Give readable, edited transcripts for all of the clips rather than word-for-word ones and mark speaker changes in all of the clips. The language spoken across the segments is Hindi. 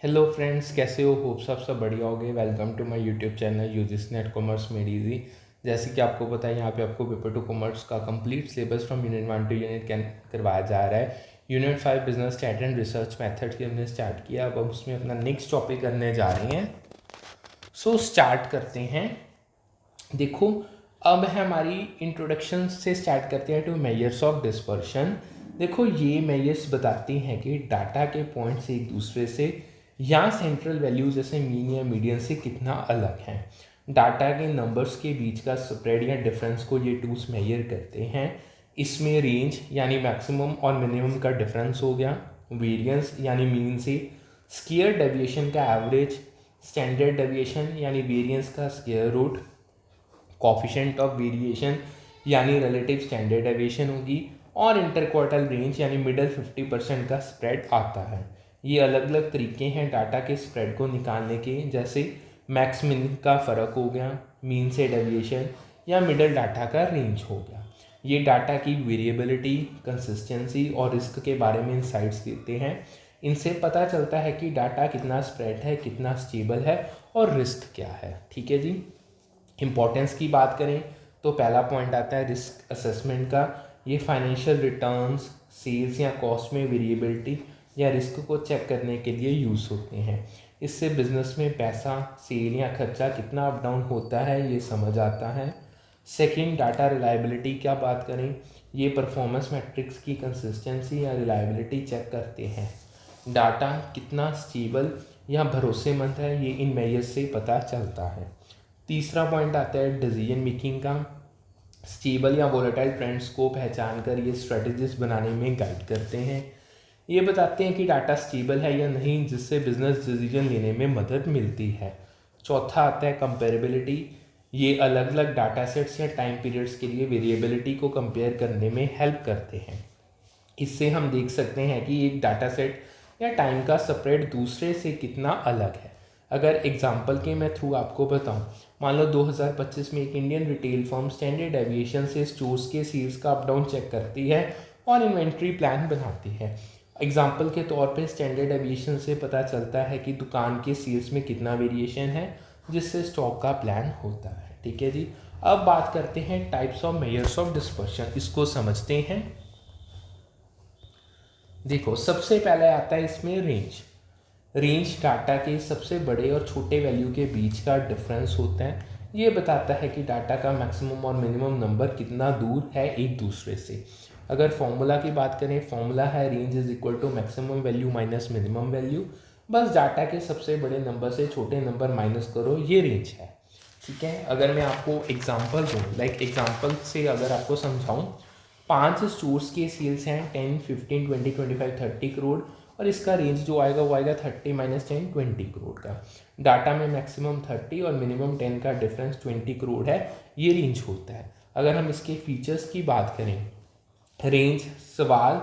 Speaker 1: हेलो फ्रेंड्स, कैसे हो? होप सब बढ़िया हो गए। Welcome to my YouTube channel UGC NET commerce made easy. जैसे कि आपको पता है, यहाँ पे आपको पेपर टू कॉमर्स का complete syllabus from unit 1 to unit 10 करवाया जा रहा है। Unit 5 business stat and research method की हमने स्टार्ट किया। अब हम उसमें अपना नेक्स्ट टॉपिक करने जा रहे हैं। सो स्टार्ट करते हैं। देखो, अब है हमारी इंट्रोडक्शन से स्टार्ट करते हैं टू मेजर्स ऑफ डिस्पर्शन। देखो, ये मेजर्स बताती हैं कि डाटा के पॉइंट्स एक दूसरे से या सेंट्रल वैल्यू जैसे मीन या मीडियन से कितना अलग हैं। डाटा के नंबर्स के बीच का स्प्रेड या डिफरेंस को ये टूल्स मेजर करते हैं। इसमें रेंज यानी मैक्सिमम और मिनिमम का डिफरेंस हो गया, वेरिएंस यानी मीन से, स्क्वायर डेविएशन का एवरेज, स्टैंडर्ड डेविएशन यानी वेरिएंस का square root, coefficient of variation यानी रिलेटिव स्टैंडर्ड डेविएशन होगी, और इंटरक्वार्टल रेंज यानी मिडल 50% का स्प्रेड आता है। ये अलग अलग तरीके हैं डाटा के स्प्रेड को निकालने के, जैसे मैक्स मिन का फ़र्क हो गया, मीन से डेविएशन, या मिडल डाटा का रेंज हो गया। ये डाटा की वेरिएबिलिटी, कंसिस्टेंसी और रिस्क के बारे में इंसाइट्स देते हैं। इनसे पता चलता है कि डाटा कितना स्प्रेड है, कितना स्टेबल है और रिस्क क्या है। ठीक है जी। इम्पोर्टेंस की बात करें तो पहला पॉइंट आता है रिस्क असेसमेंट का। ये फाइनेंशियल रिटर्न्स, सेल्स या कॉस्ट में वेरिएबिलिटी या रिस्क को चेक करने के लिए यूज़ होते हैं। इससे बिजनेस में पैसा, सेल या खर्चा कितना अप डाउन होता है ये समझ आता है। सेकंड, डाटा रिलायबिलिटी क्या बात करें, ये परफॉर्मेंस मैट्रिक्स की कंसिस्टेंसी या रिलायबिलिटी चेक करते हैं। डाटा कितना स्टेबल या भरोसेमंद है ये इन मेजर्स से पता चलता है। तीसरा पॉइंट आता है डिसीजन मेकिंग का। स्टेबल या वोलेटाइल ट्रेंड्स को पहचान कर ये स्ट्रेटजीज बनाने में गाइड करते हैं। ये बताते हैं कि डाटा स्टेबल है या नहीं, जिससे बिजनेस डिसीजन लेने में मदद मिलती है। चौथा आता है कंपेरेबिलिटी। ये अलग अलग डाटा सेट्स या टाइम पीरियड्स के लिए वेरिएबिलिटी को कंपेयर करने में हेल्प करते हैं। इससे हम देख सकते हैं कि एक डाटा सेट या टाइम का स्प्रेड दूसरे से कितना अलग है। अगर एग्जाम्पल के मैं थ्रू आपको बताऊं, मान लो 2025 में एक Indian retail firm standard deviation से स्टोर्स के सेल्स का अप डाउन चेक करती है और इन्वेंट्री प्लान बनाती है। एग्जाम्पल के तौर पे स्टैंडर्ड डेविएशन से पता चलता है कि दुकान के सेल्स में कितना वेरिएशन है, जिससे स्टॉक का प्लान होता है। ठीक है जी। अब बात करते हैं types of measures of dispersion, इसको समझते हैं। देखो, सबसे पहले आता है इसमें रेंज। रेंज डाटा के सबसे बड़े और छोटे वैल्यू के बीच का डिफरेंस होता है। ये बताता है कि डाटा का मैक्सिमम और मिनिमम नंबर कितना दूर है एक दूसरे से। अगर फॉर्मूला की बात करें, फॉर्मूला है range is equal to maximum value minus minimum value. बस डाटा के सबसे बड़े नंबर से छोटे नंबर माइनस करो, ये रेंज है। ठीक है। अगर मैं आपको एग्जाम्पल दूँ, लाइक एग्जाम्पल से अगर आपको समझाऊँ, 5 स्टोर्स के सेल्स हैं 10, 15, 20, 25, 30 करोड़, और इसका रेंज जो आएगा वो आएगा 30 माइनस 10, 20 करोड़ का। डाटा में मैक्सिमम 30 और मिनिमम 10 का डिफरेंस 20 करोड़ है, ये रेंज होता है। अगर हम इसके फीचर्स की बात करें, रेंज सवाल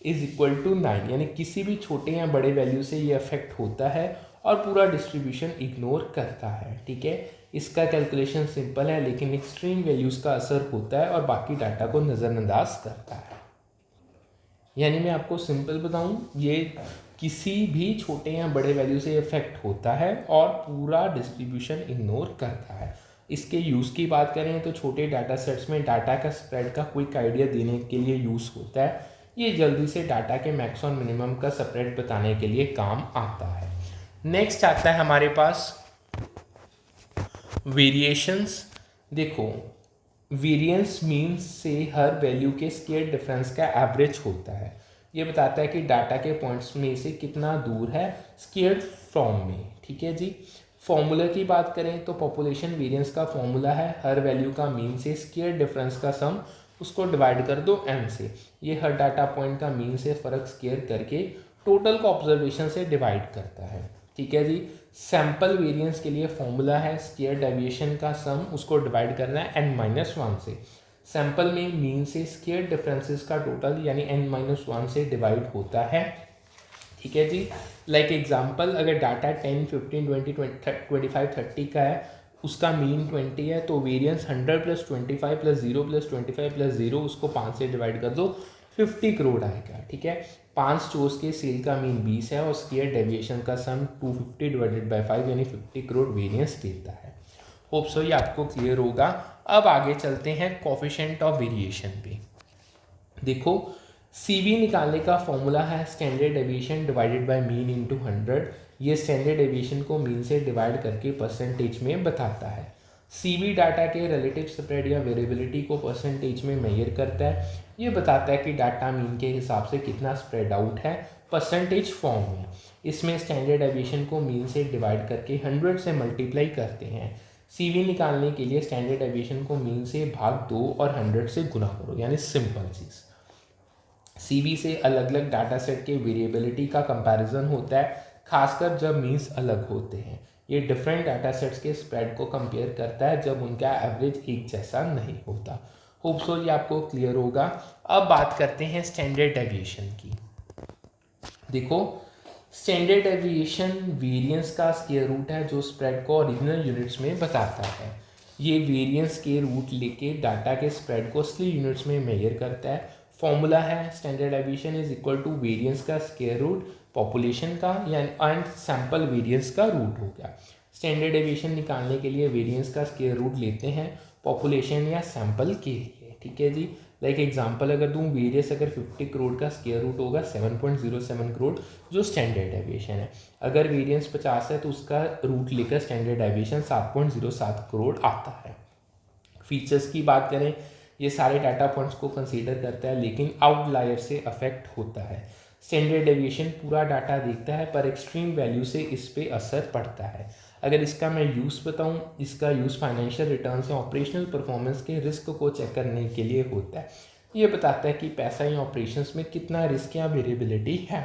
Speaker 1: इज इक्वल टू 9, यानी किसी भी छोटे या बड़े वैल्यू से ये अफेक्ट होता है और पूरा डिस्ट्रीब्यूशन इग्नोर करता है। ठीक है। इसका कैलकुलेशन सिंपल है, लेकिन एक्सट्रीम वैल्यूज़ का असर होता है और बाकी डाटा को नज़रअंदाज करता है। यानी मैं आपको सिंपल बताऊं, ये किसी भी छोटे या बड़े वैल्यू से इफेक्ट होता है और पूरा डिस्ट्रीब्यूशन इग्नोर करता है। इसके यूज़ की बात करें तो छोटे डाटा सेट्स में डाटा का स्प्रेड का क्विक आइडिया देने के लिए यूज़ होता है। ये जल्दी से डाटा के मैक्स और मिनिमम का स्प्रेड बताने के लिए काम आता है। नेक्स्ट आता है हमारे पास वेरिएशंस। देखो, वेरिएंस मीन्स से हर वैल्यू के स्क्वायर डिफरेंस का एवरेज होता है। ये बताता है कि डाटा के पॉइंट्स में से कितना दूर है स्क्वायर फॉर्म में। ठीक है जी। फॉर्मूला की बात करें तो पॉपुलेशन वेरिएंस का फॉर्मूला है हर वैल्यू का मीन से स्क्वायर डिफरेंस का सम, उसको डिवाइड कर दो n से। ये हर डाटा पॉइंट का मीन से फ़र्क स्क्वायर करके टोटल को ऑब्जर्वेशन से डिवाइड करता है। ठीक है जी। सैम्पल वेरिएंस के लिए फॉर्मूला है स्क्वायर डेविएशन का सम, उसको डिवाइड करना है n-1 से। सैम्पल में मीन से स्क्वायर डिफरेंसेस का टोटल यानी n-1 से डिवाइड होता है। ठीक है जी। लाइक एग्जांपल, अगर डाटा 10, 15, 20, 25, 30 का है, उसका मीन 20 है, तो वेरिएंस 100 + 25 + 0 + 25 + 0, उसको 5 से डिवाइड कर दो, 50 करोड़ आएगा। ठीक है, 5 स्टोर्स के सेल का मीन 20 है और स्क्वायर डेविएशन का सम 250 डिवाइडेड बाय 5 यानी 50 करोड़ वेरिएंस देता है। होप सो ये आपको क्लियर होगा। अब आगे चलते हैं कोफिशिएंट ऑफ वेरिएशन पे। देखो CV निकालने का फॉर्मूला है standard deviation divided by mean into 100। ये स्टैंडर्ड डेविएशन को मीन से डिवाइड करके परसेंटेज में बताता है। CV डाटा के रिलेटिव स्प्रेड या वेरिएबिलिटी को परसेंटेज में मेजर करता है। ये बताता है कि डाटा मीन के हिसाब से कितना स्प्रेड आउट है परसेंटेज फॉर्म में। इसमें स्टैंडर्ड डेविएशन को मीन से डिवाइड करके 100 से मल्टीप्लाई करते हैं। CV निकालने के लिए स्टैंडर्ड डेविएशन को मीन से भाग 2 और 100 से गुना करो, यानी सिंपल चीज़। CV से अलग अलग डाटा सेट के वेरिएबिलिटी का कंपैरिजन होता है, खासकर जब मीन्स अलग होते हैं। ये डिफरेंट डाटा सेट्स के स्प्रेड को कंपेयर करता है जब उनका एवरेज एक जैसा नहीं होता। होप सो ये आपको क्लियर होगा। अब बात करते हैं स्टैंडर्ड डेविएशन की। देखो स्टैंडर्ड डेविएशन वेरिएंस का स्क्वायर रूट है जो स्प्रेड को ओरिजिनल यूनिट्स में बताता है। ये वेरिएंस के रूट लेके डाटा के स्प्रेड को असली यूनिट्स में मेजर करता है। फॉर्मूला है standard deviation is equal to variance का स्क्वायर रूट पॉपुलेशन का यानी एंड सैंपल वेरिएंस का रूट हो गया। स्टैंडर्ड डेविएशन निकालने के लिए वेरिएंस का स्क्वायर रूट लेते हैं पॉपुलेशन या सैंपल के लिए। ठीक है जी, लाइक एग्जांपल अगर दूँ, वेरियस अगर 50 करोड़ का स्क्वायर रूट होगा 7.07 करोड़ जो स्टैंडर्ड डेविएशन है। अगर वेरिएंस 50 है तो उसका रूट लेकर स्टैंडर्ड डेविएशन 7.07 करोड़ आता है। फीचर्स की बात करें, ये सारे डाटा पॉइंट्स को कंसीडर करता है लेकिन आउटलायर से अफेक्ट होता है। स्टैंडर्ड डेविएशन पूरा डाटा देखता है पर एक्सट्रीम वैल्यू से इस पे असर पड़ता है। अगर इसका मैं यूज़ बताऊं, इसका यूज़ फाइनेंशियल रिटर्न्स या ऑपरेशनल परफॉर्मेंस के रिस्क को चेक करने के लिए होता है। ये बताता है कि पैसा या ऑपरेशंस में कितना रिस्क या वेरिएबिलिटी है।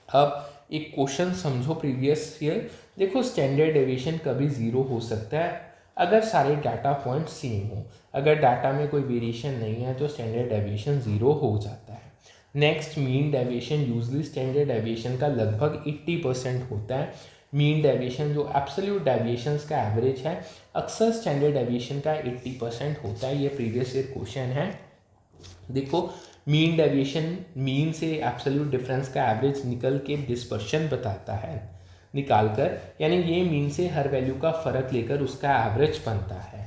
Speaker 1: अब एक क्वेश्चन समझो प्रीवियस ईयर। देखो स्टैंडर्ड डेविएशन कभी 0 हो सकता है अगर सारे डाटा पॉइंट सेम हो। अगर डाटा में कोई वेरिएशन नहीं है तो स्टैंडर्ड डेविएशन 0 हो जाता है। Next mean deviation usually standard deviation का लगभग 80% होता है। मीन डेविएशन जो एब्सोल्यूट डेविएशंस का एवरेज है अक्सर स्टैंडर्ड डेविएशन का 80% होता है। ये प्रीवियस ईयर क्वेश्चन है। देखो मीन डेविएशन मीन से एब्सोल्यूट डिफरेंस का एवरेज निकल के डिस्पर्शन बताता है निकालकर, यानी ये मीन से हर वैल्यू का फ़र्क लेकर उसका एवरेज बनता है।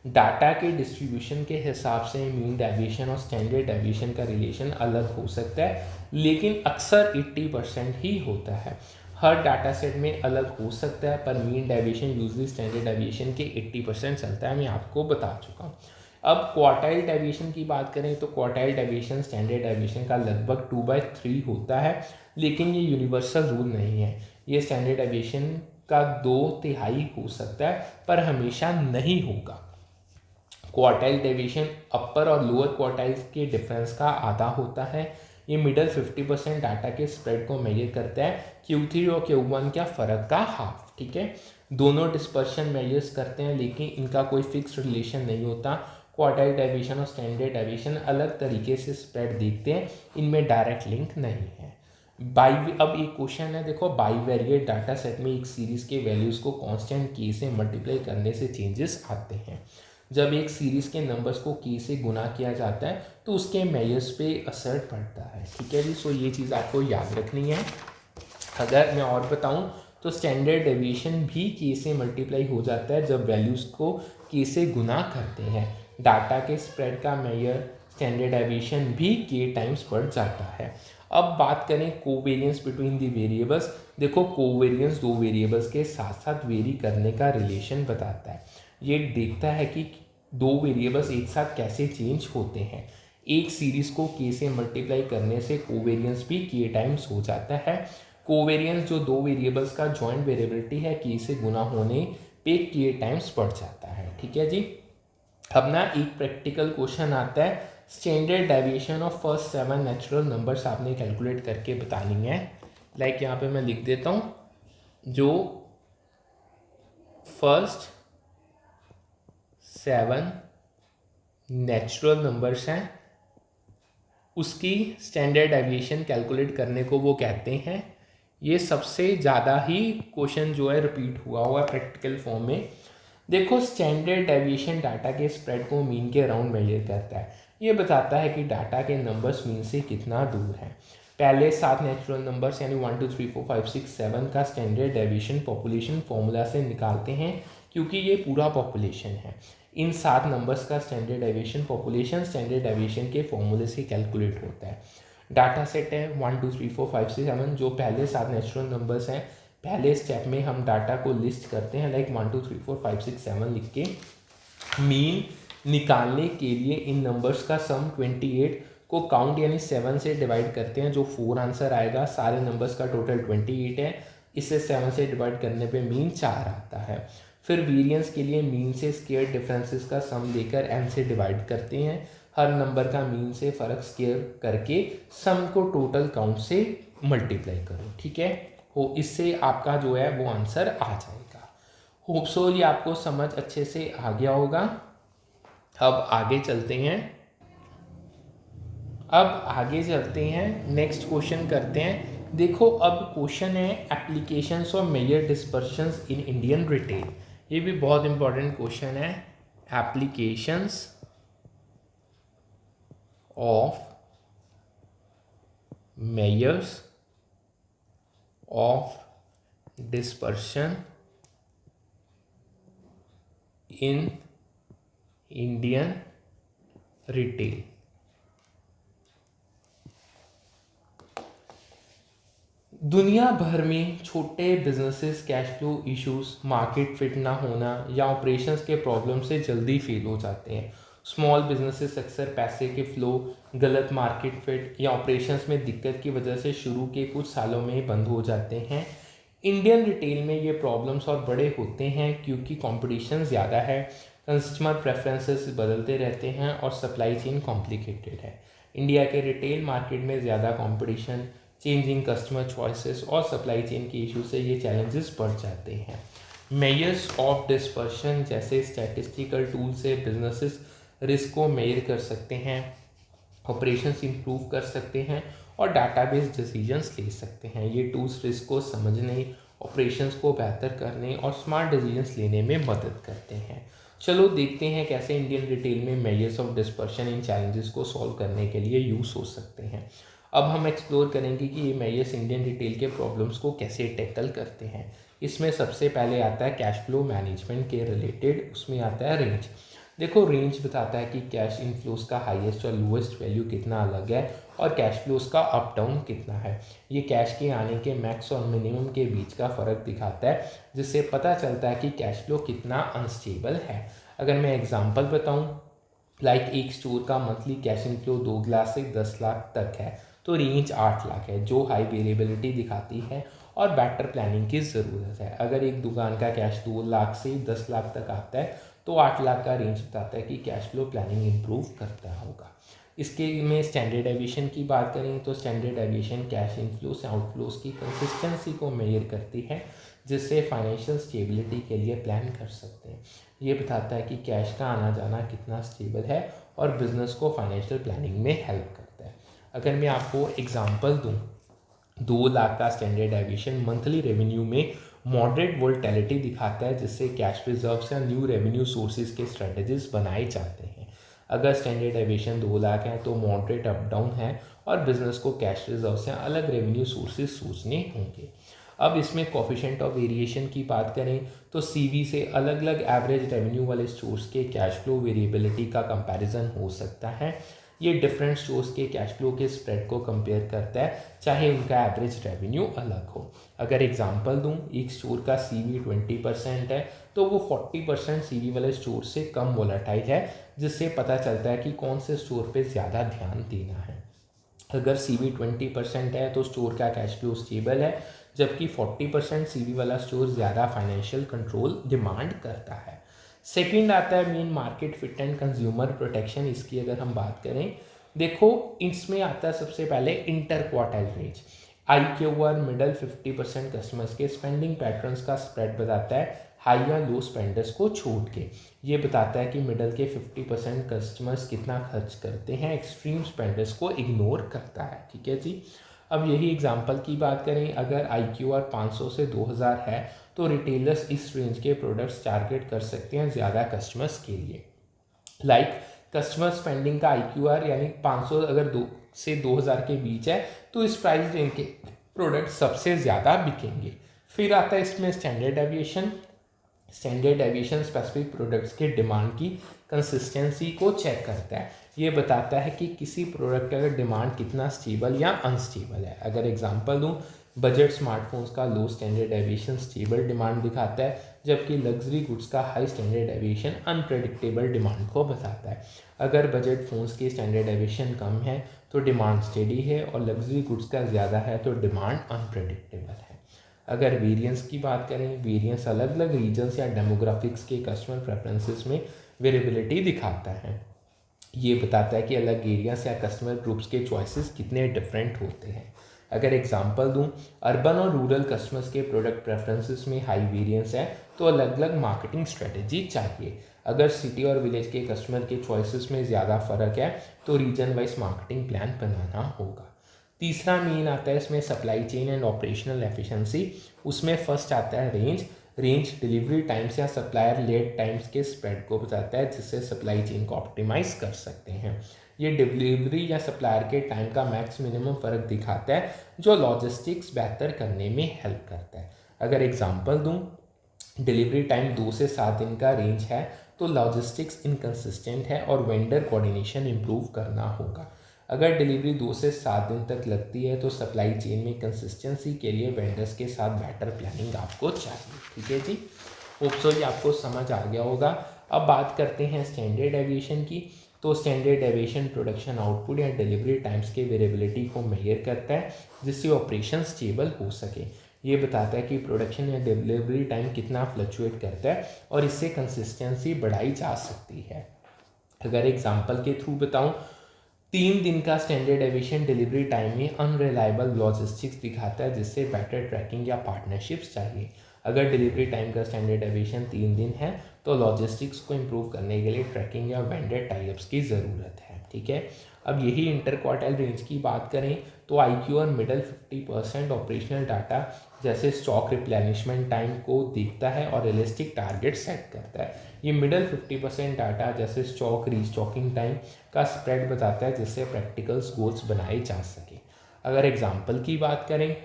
Speaker 1: डाटा के डिस्ट्रीब्यूशन के हिसाब से मीन डेविएशन और स्टैंडर्ड डेविएशन का रिलेशन अलग हो सकता है लेकिन अक्सर 80% ही होता है। हर डाटा सेट में अलग हो सकता है पर mean deviation usually standard deviation के 80% चलता है, मैं आपको बता चुका हूँ। अब क्वार्टाइल डेविएशन की बात करें तो क्वार्टाइल डेविएशन स्टैंडर्ड डेविएशन का लगभग 2/3 होता है लेकिन ये यूनिवर्सल रूल नहीं है। ये स्टैंडर्ड डेविएशन का 2/3 हो सकता है पर हमेशा नहीं होगा। क्वार्टाइल डेविएशन अपर और लोअर क्वार्टाइल के डिफरेंस का आधा होता है। ये मिडल 50% डाटा के स्प्रेड को मेजर करता है। Q3 और Q1 क्या फ़र्क का हाफ। ठीक है, दोनों डिस्पर्शन मेजर्स करते हैं लेकिन इनका कोई फिक्स रिलेशन नहीं होता। क्वार्टाइल डेविएशन और स्टैंडर्ड डेविएशन अलग तरीके से स्प्रेड देखते हैं, इनमें डायरेक्ट लिंक नहीं है। अब एक क्वेश्चन है, देखो बाईवेरिएट डाटा सेट में एक सीरीज़ के वैल्यूज़ को कांस्टेंट के से मल्टीप्लाई करने से चेंजेस आते हैं। जब एक सीरीज़ के नंबर्स को के से गुना किया जाता है तो उसके मेजर्स पे असर पड़ता है। ठीक है जी, सो ये चीज़ आपको याद रखनी है। अगर मैं और बताऊं तो स्टैंडर्ड डेविएशन भी के से मल्टीप्लाई हो जाता है जब वैल्यूज़ को के से गुना करते हैं। डाटा के स्प्रेड का मेजर स्टैंडर्ड डेविएशन भी के टाइम्स बढ़ जाता है। अब बात करें कोवेरियंस बिटवीन दी वेरिएबल्स। देखो कोवेरियंस दो वेरिएबल्स के साथ साथ वेरी करने का रिलेशन बताता है। ये देखता है कि दो वेरिएबल्स एक साथ कैसे चेंज होते हैं। एक सीरीज़ को के से मल्टीप्लाई करने से कोवेरियंस भी के टाइम्स हो जाता है। कोवेरियंस जो दो वेरिएबल्स का जॉइंट वेरिएबिलिटी है के से गुना होने पे के टाइम्स बढ़ जाता है। ठीक है जी। अब ना एक प्रैक्टिकल क्वेश्चन आता है, standard deviation of first 7 natural numbers आपने कैलकुलेट करके बतानी है। लाइक यहाँ पे मैं लिख देता हूँ, जो फर्स्ट 7 नेचुरल नंबर्स हैं उसकी स्टैंडर्ड डेविएशन कैलकुलेट करने को वो कहते हैं। ये सबसे ज़्यादा ही क्वेश्चन जो है रिपीट हुआ है प्रैक्टिकल फॉर्म में। देखो स्टैंडर्ड डेविएशन डाटा के स्प्रेड को मीन के अराउंड मेजर करता है। ये बताता है कि डाटा के नंबर्स मीन से कितना दूर है। पहले 7 नेचुरल नंबर्स यानी 1 2 3 4 5 6 7 का स्टैंडर्ड डेविएशन पॉपुलेशन फॉर्मूला से निकालते हैं, क्योंकि ये पूरा पॉपुलेशन है। इन 7 नंबर्स का standard deviation population standard deviation के फॉर्मूले से कैलकुलेट होता है। डाटा सेट है 1 2 3 4 5 6 7, जो पहले 7 नेचुरल नंबर्स हैं। पहले स्टेप में हम डाटा को लिस्ट करते हैं, लाइक 1 2 3 4 5 6 7 लिख के। मीन निकालने के लिए इन नंबर्स का सम 28 को काउंट यानी 7 से डिवाइड करते हैं, जो 4 आंसर आएगा। सारे नंबर्स का टोटल 28 है, इससे 7 से डिवाइड करने पे मीन 4 आता है। फिर वेरिएंस के लिए मीन से स्क्वायर डिफरेंसेस का सम लेकर n से डिवाइड करते हैं। हर नंबर का मीन से फ़र्क स्क्वायर करके सम को टोटल काउंट से मल्टीप्लाई करो, ठीक है। हो इससे आपका जो है वो आंसर आ जाएगा। होप सो ये आपको समझ अच्छे से आ गया होगा। अब आगे चलते हैं, नेक्स्ट क्वेश्चन करते हैं। देखो अब क्वेश्चन है applications of major dispersions in Indian retail. ये भी बहुत इंपॉर्टेंट क्वेश्चन है। Applications of measures of dispersion in Indian retail. दुनिया भर में छोटे businesses cash flow issues, market fit ना होना या ऑपरेशंस के प्रॉब्लम से जल्दी फेल हो जाते हैं। स्मॉल बिजनेसेस अक्सर पैसे के फ्लो, गलत मार्केट फिट या ऑपरेशंस में दिक्कत की वजह से शुरू के कुछ सालों में बंद हो जाते हैं। इंडियन रिटेल में ये प्रॉब्लम्स और बड़े होते हैं क्योंकि कंपटीशन ज़्यादा है, कस्टमर प्रेफरेंसेस बदलते रहते हैं और सप्लाई चेन कॉम्प्लिकेटेड है। इंडिया के रिटेल मार्केट में ज़्यादा कंपटीशन, चेंजिंग कस्टमर चॉइसेस और सप्लाई चेन के इशू से ये चैलेंजेस बढ़ जाते हैं। मेजर्स ऑफ डिस्पर्शन जैसे स्टैटिस्टिकल टूल से बिजनेसेस रिस्क को मेजर कर सकते हैं, ऑपरेशंस इंप्रूव कर सकते हैं और डाटाबेस डिसीजंस ले सकते हैं। ये टूल्स रिस्क को समझने, ऑपरेशंस को बेहतर करने और स्मार्ट डिसीजंस लेने में मदद करते हैं। चलो देखते हैं कैसे इंडियन रिटेल में measures of dispersion in challenges को सॉल्व करने के लिए यूज़ हो सकते हैं। अब हम एक्सप्लोर करेंगे कि ये मेजर्स इंडियन रिटेल के प्रॉब्लम्स को कैसे टैकल करते हैं। इसमें सबसे पहले आता है कैश फ्लो मैनेजमेंट के रिलेटेड, उसमें आता है रेंज। देखो रेंज बताता है कि कैश इनफ्लोज का हाईएस्ट और लोएस्ट वैल्यू कितना अलग है और कैश फ्लोज का अप डाउन कितना है। ये कैश के आने के मैक्स और मिनिमम के बीच का फ़र्क दिखाता है, जिससे पता चलता है कि कैश फ्लो कितना अनस्टेबल है। अगर मैं एग्जांपल बताऊं, लाइक एक स्टोर का मंथली कैश इनफ्लो 2 लाख से 10 लाख तक है, तो रेंज 8 लाख है, जो हाई वेरिएबिलिटी दिखाती है और बेटर प्लानिंग की ज़रूरत है। अगर एक दुकान का कैश 2 लाख से 10 लाख तक आता है तो 8 लाख का रेंज बताता है कि कैश फ्लो प्लानिंग इम्प्रूव करता होगा। इसके में स्टैंडर्ड डेविएशन की बात करें तो स्टैंडर्ड डेविएशन कैश इनफ्लो से आउटफ्लोज की कंसिस्टेंसी को मेजर करती है, जिससे फाइनेंशियल स्टेबिलिटी के लिए प्लान कर सकते हैं। ये बताता है कि कैश का आना जाना कितना स्टेबल है और बिजनेस को फाइनेंशियल प्लानिंग में हेल्प करता है। अगर मैं आपको एग्जांपल दूं, 2 लाख का स्टैंडर्ड डेविएशन मंथली रेवेन्यू में मॉडरेट वोलेटिलिटी दिखाता है, जिससे कैश रिजर्व्स या न्यू रेवेन्यू सोर्सेज के स्ट्रेटजीज बनाए जाते हैं। अगर स्टैंडर्ड डेविएशन 2 लाख है तो मॉडरेट अप डाउन है और बिजनेस को कैश रिजर्व्स या अलग रेवेन्यू सोर्सेज सोचने होंगे। अब इसमें कोफिशिएंट ऑफ वेरिएशन की बात करें तो सीवी से अलग अलग एवरेज रेवेन्यू वाले स्टोर्स के कैश फ्लो वेरिएबिलिटी का कंपैरिजन हो सकता है। ये डिफरेंट स्टोर्स के कैश फ्लो के स्प्रेड को कंपेयर करता है, चाहे उनका एवरेज रेवेन्यू अलग हो। अगर एग्जांपल दूं, एक स्टोर का सीवी 20% है तो वो 40% सीवी वाले स्टोर से कम वोलेटाइल है, जिससे पता चलता है कि कौन से स्टोर पे ज़्यादा ध्यान देना है। अगर सीवी 20% है तो स्टोर का कैश फ्लो स्टेबल है, जबकि 40% सीवी वाला स्टोर ज़्यादा फाइनेंशियल कंट्रोल डिमांड करता है। सेकंड आता है main market fit and consumer protection. इसकी अगर हम बात करें, देखो इसमें आता है सबसे पहले inter quartile range. IQR middle 50% customers के स्पेंडिंग पैटर्न्स का स्प्रेड बताता है, हाई या लो स्पेंडर्स को छोड़ के। ये बताता है कि मिडल के 50% कस्टमर्स कितना खर्च करते हैं, एक्सट्रीम स्पेंडर्स को इग्नोर करता है। ठीक है जी। अब यही एग्जांपल की बात करें, अगर IQR 500 से 2000 है तो रिटेलर्स इस रेंज के प्रोडक्ट्स टारगेट कर सकते हैं ज़्यादा कस्टमर्स के लिए। लाइक कस्टमर स्पेंडिंग का IQR यानी 500 अगर 2 से 2000 के बीच है तो इस प्राइस रेंज के प्रोडक्ट सबसे ज़्यादा बिकेंगे। फिर आता है इसमें standard deviation. Standard deviation specific products के डिमांड की कंसिस्टेंसी को चेक करता है। ये बताता है कि किसी प्रोडक्ट का डिमांड कितना स्टेबल या अनस्टेबल है। अगर एग्जांपल दूं, बजट स्मार्टफोन्स का लो स्टैंडर्ड डेविएशन स्टेबल डिमांड दिखाता है, जबकि लग्जरी गुड्स का high standard deviation unpredictable demand को बताता है। अगर बजट फोन्स की स्टैंडर्ड डेविएशन कम है तो डिमांड स्टेडी है, और लग्जरी गुड्स का ज़्यादा है तो डिमांड अनप्रेडिक्टेबल है। अगर वेरिएंस की बात करें, वेरिएंस अलग अलग रीजन्स या डेमोग्राफिक्स के कस्टमर प्रेफरेंसेस में वेरिएबिलिटी दिखाता है। ये बताता है कि अलग एरियाज या कस्टमर ग्रुप्स के चॉइसेस कितने डिफरेंट होते हैं। अगर एग्जांपल दूं, अर्बन और रूरल कस्टमर्स के प्रोडक्ट प्रेफरेंसेस में हाई वेरिएंस है तो अलग अलग मार्केटिंग स्ट्रेटेजी चाहिए। अगर सिटी और विलेज के कस्टमर के चॉइसेस में ज़्यादा फ़र्क है तो रीजन वाइज मार्केटिंग प्लान बनाना होगा। तीसरा मेन आता है इसमें supply chain and operational efficiency. उसमें फर्स्ट आता है रेंज डिलीवरी टाइम्स या सप्लायर लेड टाइम्स के स्प्रेड को बताता है, जिससे सप्लाई चेन को ऑप्टिमाइज कर सकते हैं। ये डिलीवरी या सप्लायर के टाइम का मैक्स मिनिमम फ़र्क दिखाता है, जो लॉजिस्टिक्स बेहतर करने में हेल्प करता है। अगर एग्जांपल दूं, डिलीवरी टाइम 2 से 7 दिन का रेंज है तो लॉजिस्टिक्स इनकंसिस्टेंट है और वेंडर कोऑर्डिनेशन इंप्रूव करना होगा। अगर डिलीवरी 2 से 7 दिन तक लगती है तो सप्लाई चेन में कंसिस्टेंसी के लिए वेंडर्स के साथ बेटर प्लानिंग आपको चाहिए। ठीक है जी, होप सो ये आपको समझ आ गया होगा। अब बात करते हैं स्टैंडर्ड डेविएशन की। तो स्टैंडर्ड डेविएशन प्रोडक्शन आउटपुट या डिलीवरी टाइम्स के वेरिएबिलिटी को मेजर करता है, जिससे ऑपरेशन स्टेबल हो सके। ये बताता है कि प्रोडक्शन या डिलीवरी टाइम कितना फ्लक्चुएट करता है और इससे कंसिस्टेंसी बढ़ाई जा सकती है। अगर एग्जांपल के थ्रू बताऊं, 3 दिन का स्टैंडर्ड डेविएशन डिलीवरी टाइम में अनरिलायबल लॉजिस्टिक्स दिखाता है, जिससे बेटर ट्रैकिंग या पार्टनरशिप्स चाहिए। अगर डिलीवरी टाइम का स्टैंडर्ड डेविएशन 3 दिन है तो लॉजिस्टिक्स को इम्प्रूव करने के लिए ट्रैकिंग या वेंडर टाइप्स की ज़रूरत है। ठीक है, अब यही इंटर क्वार्टाइल रेंज की बात करें तो IQ और मिडल 50% ऑपरेशनल डाटा जैसे स्टॉक रिप्लेनिशमेंट टाइम को देखता है और रियलिस्टिक टारगेट सेट करता है। ये मिडल 50% डाटा जैसे स्टॉक रीस्टॉकिंग टाइम का स्प्रेड बताता है, जिससे प्रैक्टिकल्स गोल्स बनाए जा सके। अगर एग्जांपल की बात करें,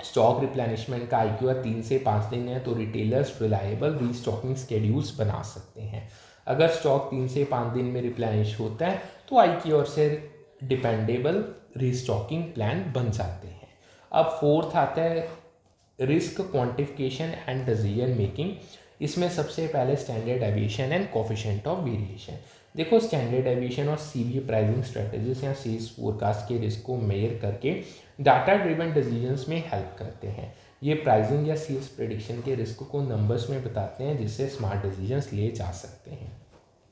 Speaker 1: स्टॉक रिप्लेनिशमेंट का IQ 3 से 5 दिन है तो रिटेलर्स रिलायबल रीस्टॉकिंग स्केड्यूल्स बना सकते हैं। अगर स्टॉक 3 से 5 दिन में रिप्लेनिश होता है तो IQ से डिपेंडेबल रीस्टॉकिंग प्लान बन जाते हैं। अब फोर्थ आता है risk quantification and decision making. इसमें सबसे पहले standard deviation and coefficient of variation. देखो, स्टैंडर्ड डेविएशन और CV प्राइसिंग स्ट्रेटजीज या सेल्स फोरकास्ट के रिस्क को मेजर करके डाटा ड्रिवन डिसीजंस में हेल्प करते हैं। ये प्राइसिंग या सेल्स प्रेडिक्शन के रिस्क को नंबर्स में बताते हैं, जिससे स्मार्ट डिसीजंस लिए जा सकते हैं।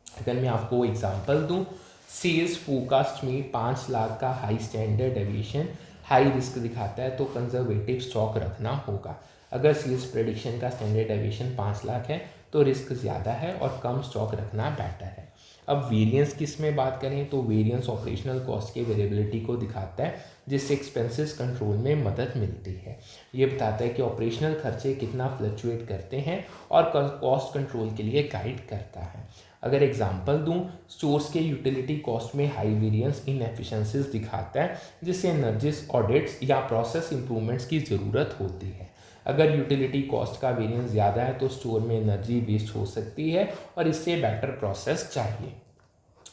Speaker 1: अगर मैं आपको एग्जांपल दूं, सेल्स फोरकास्ट में 5 लाख का high standard deviation high risk दिखाता है तो कंजर्वेटिव स्टॉक रखना होगा। अगर सेल्स प्रेडिक्शन का स्टैंडर्ड डेविएशन 5 लाख है तो रिस्क ज़्यादा है और कम स्टॉक रखना बेटर है। अब वेरिएंस किस में बात करें तो वेरिएंस ऑपरेशनल कॉस्ट के वेरिएबिलिटी को दिखाता है, जिससे एक्सपेंसेस कंट्रोल में मदद मिलती है। ये बताता है कि ऑपरेशनल खर्चे कितना फ्लक्चुएट करते हैं और कॉस्ट कंट्रोल के लिए गाइड करता है। अगर एग्जांपल दूं, स्टोर्स के यूटिलिटी कॉस्ट में हाई वेरिएंस इनएफिशिएंसीज दिखाता है, जिससे एनर्जीज ऑडिट्स या प्रोसेस इंप्रूवमेंट्स की ज़रूरत होती है। अगर यूटिलिटी कॉस्ट का वेरिएंस ज़्यादा है तो स्टोर में एनर्जी वेस्ट हो सकती है और इससे बेटर प्रोसेस चाहिए।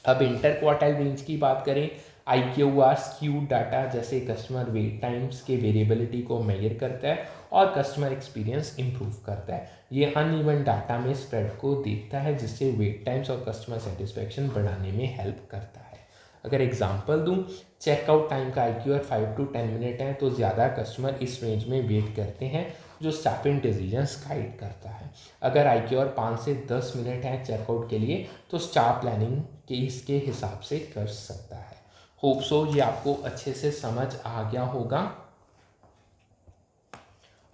Speaker 1: अब इंटर क्वार्टाइल रेंज की बात करें, IQR स्क्यूड डाटा जैसे कस्टमर वेट टाइम्स के वेरिएबिलिटी को मेजर करता है और कस्टमर एक्सपीरियंस इंप्रूव करता है। ये अनइवन डाटा में स्प्रेड को देखता है, जिससे वेट टाइम्स और कस्टमर सेटिस्फेक्शन बढ़ाने में हेल्प करता है। अगर एग्जांपल दूं, चेकआउट टाइम का IQR 5 to 10 मिनट है तो ज़्यादा कस्टमर इस रेंज में वेट करते हैं, जो स्टाफिंग डिसीजंस गाइड करता है। अगर IQR 5 से 10 मिनट है चेकआउट के लिए तो स्टाफ प्लानिंग के इसके हिसाब से कर सकता है। होप सो ये आपको अच्छे से समझ आ गया होगा।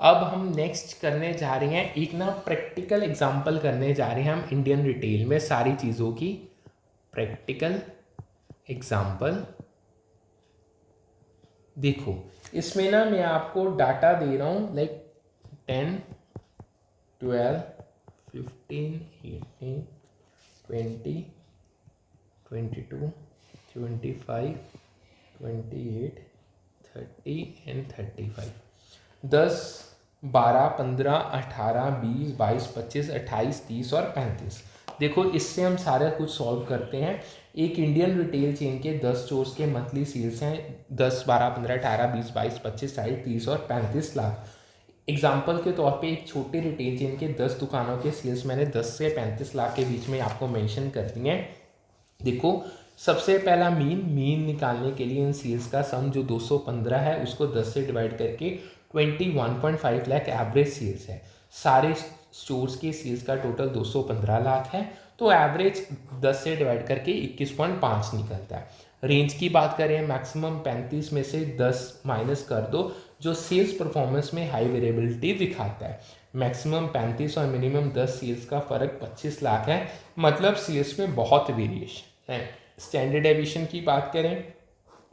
Speaker 1: अब हम नेक्स्ट करने जा रहे हैं एक प्रैक्टिकल एग्जांपल करने जा रहे हैं हम इंडियन रिटेल में सारी चीज़ों की प्रैक्टिकल एग्जांपल। देखो, इसमें मैं आपको डाटा दे रहा हूँ लाइक 10, 12, 15, 18, 20, 22, 25, 28, 30 एंड 35। 10, 12, 15, 18, 20, 22, 25, 28, 30 और 35। देखो इससे हम सारा कुछ सॉल्व करते हैं। एक इंडियन रिटेल चेन के 10 स्टोर्स के मंथली सेल्स हैं 10, 12, 15, 18, 20, 22, 25, 28, 30 और 35 लाख। एग्जाम्पल के तौर पे एक छोटे रिटेल चेन के 10 दुकानों के सेल्स मैंने 10 से 35 लाख के बीच में आपको मेंशन कर दिए हैं। देखो सबसे पहला मीन निकालने के लिए इन सेल्स का सम जो 215 है उसको 10 से डिवाइड करके 21.5 लाख एवरेज सेल्स है। सारे स्टोर्स के सेल्स का टोटल 215 लाख है, तो एवरेज 10 से डिवाइड करके 21.5 निकलता है। रेंज की बात करें मैक्सिमम 35 में से 10 माइनस कर दो, जो सेल्स परफॉर्मेंस में हाई वेरिएबिलिटी दिखाता है। मैक्सिमम 35 और मिनिमम 10 सेल्स का फ़र्क 25 लाख है, मतलब सेल्स में बहुत वेरिएशन है। स्टैंडर्ड डेविएशन की बात करें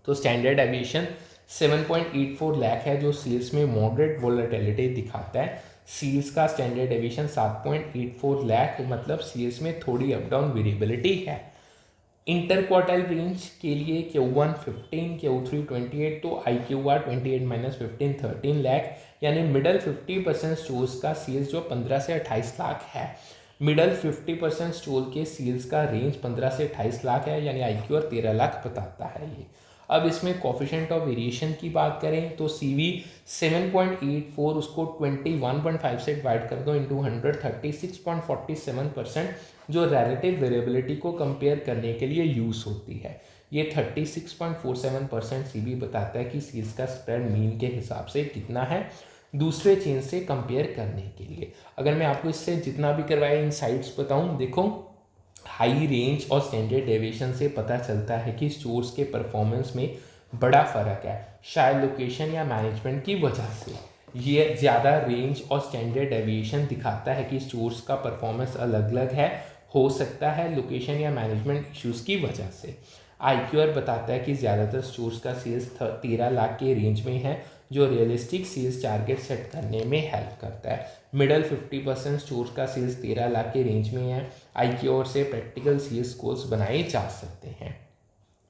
Speaker 1: तो स्टैंडर्ड डेविएशन 7.84 लाख है, जो सेल्स में मॉडरेट वोलेटिलिटी दिखाता है। सेल्स का स्टैंडर्ड डेविएशन 7.84 लाख, मतलब सेल्स में थोड़ी अप डाउन वेरिएबिलिटी है। इंटर क्वार्टाइल रेंज के लिए Q1 15, Q3 28, तो IQR 28 माइनस 15 13 लाख, यानी मिडल 50% स्टोर्स का सेल्स जो 15 से 28 लाख है। मिडल 50% स्टोर के सेल्स का रेंज 15 से 28 लाख है, यानी IQR 13 लाख बताता है ये। अब इसमें कोफिशिएंट ऑफ वेरिएशन की बात करें तो CV 7.84 उसको 21.5 से डिवाइड कर दो इंटू 100, 36.47%, जो रिलेटिव वेरिएबिलिटी को कंपेयर करने के लिए यूज़ होती है। ये 36.47% CV बताता है कि सेल्स का स्प्रेड मीन के हिसाब से कितना है दूसरे चेन से कंपेयर करने के लिए। अगर मैं आपको इससे जितना भी करवाया इनसाइट्स बताऊं, देखो हाई रेंज और स्टैंडर्ड डेविएशन से पता चलता है कि स्टोर्स के परफॉर्मेंस में बड़ा फ़र्क है, शायद लोकेशन या मैनेजमेंट की वजह से। ये ज़्यादा रेंज और स्टैंडर्ड डेविएशन दिखाता है कि स्टोर्स का परफॉर्मेंस अलग अलग है, हो सकता है लोकेशन या मैनेजमेंट इश्यूज़ की वजह से। IQR बताता है कि ज़्यादातर स्टोर्स का सेल्स 13 लाख के रेंज में है, जो रियलिस्टिक सेल्स टारगेट सेट करने में हेल्प करता है। मिडल 50% स्टोर्स का सेल्स 13 लाख के रेंज में है। IQR से प्रैक्टिकल सेल्स गोल्स बनाए जा सकते हैं।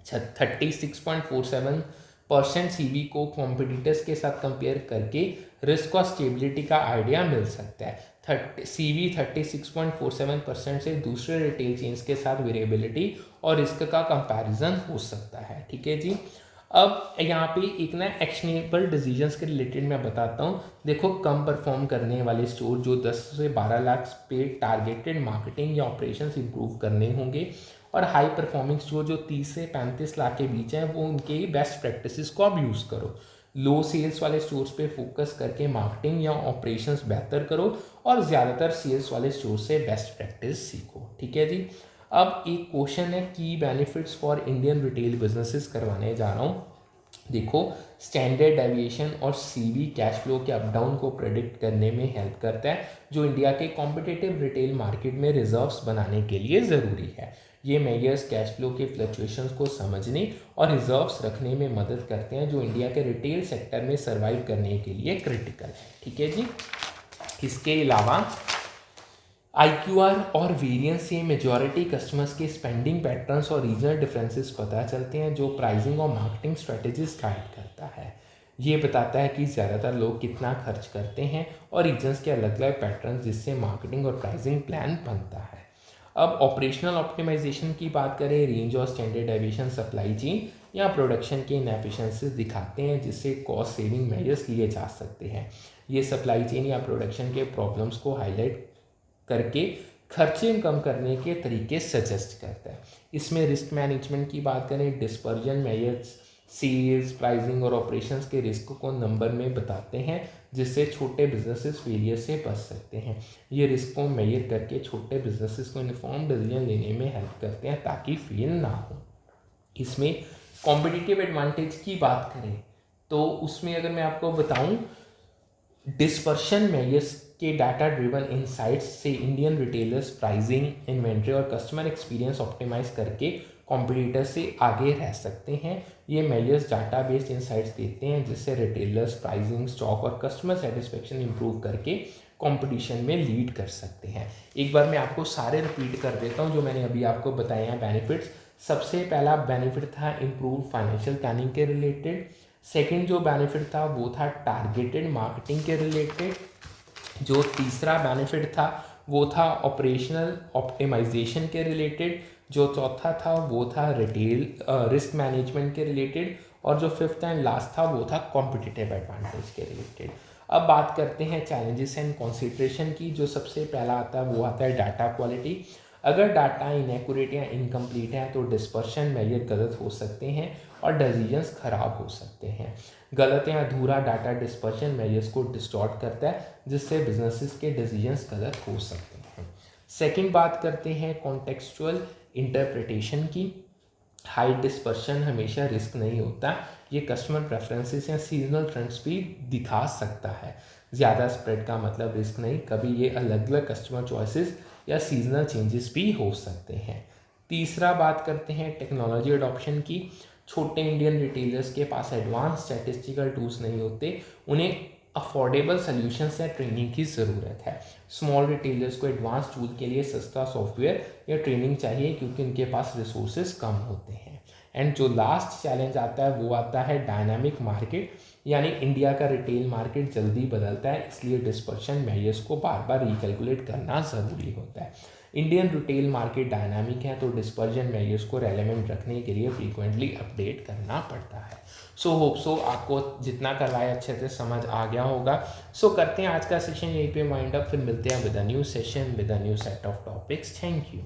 Speaker 1: 36.47% CV को कॉम्पिटिटर्स के साथ कंपेयर करके रिस्क और स्टेबिलिटी का आइडिया मिल सकता है। CV 36.47% से दूसरे रिटेल चेन्स के साथ वेरिएबिलिटी और रिस्क का कंपैरिजन हो सकता है। ठीक है जी। अब यहाँ पे एक ना एक्शनेबल डिसीजंस के रिलेटेड मैं बताता हूँ। देखो कम परफॉर्म करने वाले स्टोर जो 10 से 12 लाख पे टारगेटेड मार्केटिंग या ऑपरेशंस इंप्रूव करने होंगे, और हाई परफॉर्मिंग स्टोर जो 30 से 35 लाख के बीच हैं, वो उनके बेस्ट प्रैक्टिसेस को आप यूज़ करो। लो सेल्स वाले स्टोर्स पे फोकस करके मार्केटिंग या ऑपरेशंस बेहतर करो, और ज़्यादातर सेल्स वाले स्टोर से बेस्ट प्रैक्टिस सीखो। ठीक है जी। अब एक क्वेश्चन है key benefits for Indian retail businesses करवाने जा रहा हूँ। देखो स्टैंडर्ड डेविएशन और CV कैश फ्लो के अप डाउन को प्रेडिक्ट करने में हेल्प करता है, जो इंडिया के कॉम्पिटिटिव रिटेल मार्केट में रिजर्व्स बनाने के लिए ज़रूरी है। ये मेजर्स कैश फ्लो के फ्लक्चुएशंस को समझने और रिजर्व्स रखने में मदद करते हैं, जो इंडिया के रिटेल सेक्टर में सर्वाइव करने के लिए क्रिटिकल है। ठीक है जी। इसके अलावा IQR और वेरिएंस से मेजॉरिटी कस्टमर्स के स्पेंडिंग पैटर्न्स और रीजनल डिफरेंसेस पता चलते हैं, जो प्राइसिंग और मार्केटिंग स्ट्रेटजीज गाइड करता है। ये बताता है कि ज़्यादातर लोग कितना खर्च करते हैं और रीजन्स के अलग अलग पैटर्न, जिससे मार्केटिंग और प्राइसिंग प्लान बनता है। अब ऑपरेशनल ऑप्टिमाइजेशन की बात करें, रेंज और स्टैंडर्ड डेविएशन सप्लाई चेन या प्रोडक्शन के इनएफिशिएंसीज दिखाते हैं, जिससे कॉस्ट सेविंग मेजर्स लिए जा सकते हैं। ये सप्लाई चेन या प्रोडक्शन के प्रॉब्लम्स को हाईलाइट करके खर्चे कम करने के तरीके सजेस्ट करता है। इसमें रिस्क मैनेजमेंट की बात करें, डिस्पर्जन मेजर्स सेल्स, प्राइसिंग और ऑपरेशंस के रिस्क को नंबर में बताते हैं, जिससे छोटे बिजनेसेस फेलियर से बच सकते हैं। ये रिस्क को मेजर करके छोटे बिजनेसेस को इन्फॉर्म डिसीजन लेने में हेल्प करते हैं, ताकि फेल ना हो। इसमें कॉम्पिटिटिव एडवांटेज की बात करें तो उसमें अगर मैं आपको बताऊं, डिस्पर्शन मेजर्स के डाटा ड्रिवन इनसाइट्स से इंडियन रिटेलर्स प्राइसिंग, इन्वेंट्री और कस्टमर एक्सपीरियंस ऑप्टिमाइज करके कॉम्पिटिटर से आगे रह सकते हैं। ये मेजर्स डाटा बेस्ड इनसाइट्स देते हैं, जिससे रिटेलर्स प्राइसिंग, स्टॉक और कस्टमर सेटिस्फेक्शन इंप्रूव करके कंपटीशन में लीड कर सकते हैं। एक बार मैं आपको सारे रिपीट कर देता हूँ जो मैंने अभी आपको बताए हैं बेनिफिट्स। सबसे पहला बेनिफिट था इम्प्रूव फाइनेंशियल प्लानिंग के रिलेटेड। सेकंड जो बेनिफिट था वो था टारगेटेड मार्केटिंग के रिलेटेड। जो तीसरा बेनिफिट था वो था ऑपरेशनल ऑप्टिमाइजेशन के रिलेटेड। जो चौथा था वो था रिटेल रिस्क मैनेजमेंट के रिलेटेड। और जो फिफ्थ एंड लास्ट था वो था कॉम्पिटिटिव एडवांटेज के रिलेटेड। अब बात करते हैं चैलेंजेस एंड कंसिडरेशन की। जो सबसे पहला आता है वो आता है डाटा क्वालिटी। अगर डाटा इनएक्यूरेट या इनकम्प्लीट है तो डिस्पर्शन मेजर गलत हो सकते हैं और डिसीजंस खराब हो सकते हैं। गलत या अधूरा डाटा डिस्पर्शन मेजर्स को डिस्टॉर्ट करता है जिससे बिजनेसेस के डिसीजंस गलत हो सकते हैं। सेकंड बात करते हैं कॉन्टेक्सचुअल इंटरप्रिटेशन की। हाई डिस्पर्शन हमेशा रिस्क नहीं होता, ये कस्टमर प्रेफरेंसेस या सीजनल ट्रेंड्स भी दिखा सकता है। ज़्यादा स्प्रेड का मतलब रिस्क नहीं, कभी ये अलग अलग कस्टमर चॉइसेस या सीजनल चेंजेस भी हो सकते हैं। तीसरा बात करते हैं टेक्नोलॉजी अडॉप्शन की। छोटे इंडियन रिटेलर्स के पास एडवांस स्टैटिस्टिकल टूल्स नहीं होते, उन्हें अफोर्डेबल सॉल्यूशंस या ट्रेनिंग की ज़रूरत है। स्मॉल रिटेलर्स को एडवांस टूल के लिए सस्ता सॉफ्टवेयर या ट्रेनिंग चाहिए क्योंकि उनके पास रिसोर्सेज कम होते हैं। एंड जो लास्ट चैलेंज आता है वो आता है डायनामिक मार्केट, यानी इंडिया का रिटेल मार्केट जल्दी बदलता है, इसलिए डिस्पर्शन मेजर्स को बार बार रिकैलकुलेट करना ज़रूरी होता है। इंडियन रिटेल मार्केट डायनामिक है तो डिस्पर्जन मेजर्स को रेलेवेंट रखने के लिए फ्रीक्वेंटली अपडेट करना पड़ता है। होप सो आपको जितना करवाया अच्छे से समझ आ गया होगा। करते हैं आज का सेशन यहीं पे वाइंड अप, फिर मिलते हैं with a new session with a new set of topics. Thank you.